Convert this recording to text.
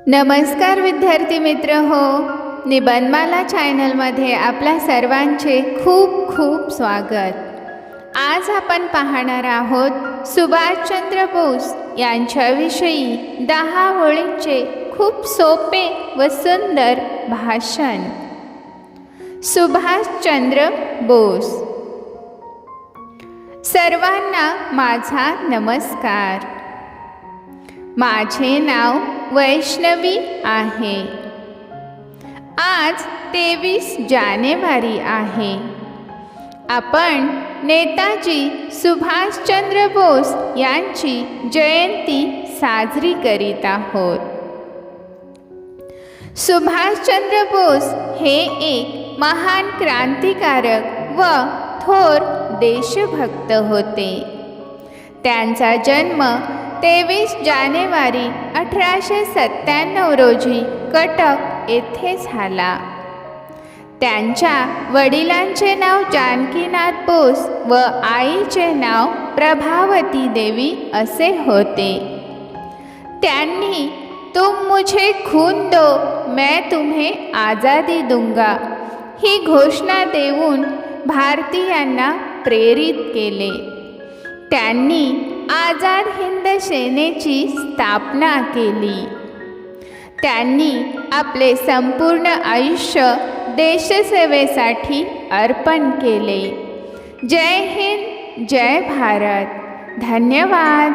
नमस्कार विद्यार्थी मित्र हो, निबंधमाला चॅनलमध्ये आपल्या सर्वांचे खूप खूप स्वागत। आज आपण पाहणार आहोत सुभाषचंद्र बोस यांच्याविषयी 10 ओळींचे खूप सोपे व सुंदर भाषण। सुभाषचंद्र बोस। सर्वांना माझा नमस्कार। माझे नाव वैष्णवी आहे। आज 23 जानेवारी आहे। आपण नेताजी सुभाषचंद्र बोस यांची जयंती साजरी करीत आहोत। सुभाषचंद्र बोस हे एक महान क्रांतिकारक व थोर देशभक्त होते। त्यांचा जन्म 23 जानेवारी 1897 रोजी कटक येथे झाला। त्यांच्या वडिलांचे नाव जानकीनाथ बोस व आईचे नाव प्रभावती देवी असे होते। त्यांनी तुम मुझे खून दो मैं तुम्हें आज़ादी दूंगा ही घोषणा देऊन भारतीयांना प्रेरित केले। त्यांनी आझाद हिंद सेनेची स्थापना केली। त्यांनी आपले संपूर्ण आयुष्य देशसेवेसाठी अर्पण केले। जय हिंद, जय भारत। धन्यवाद।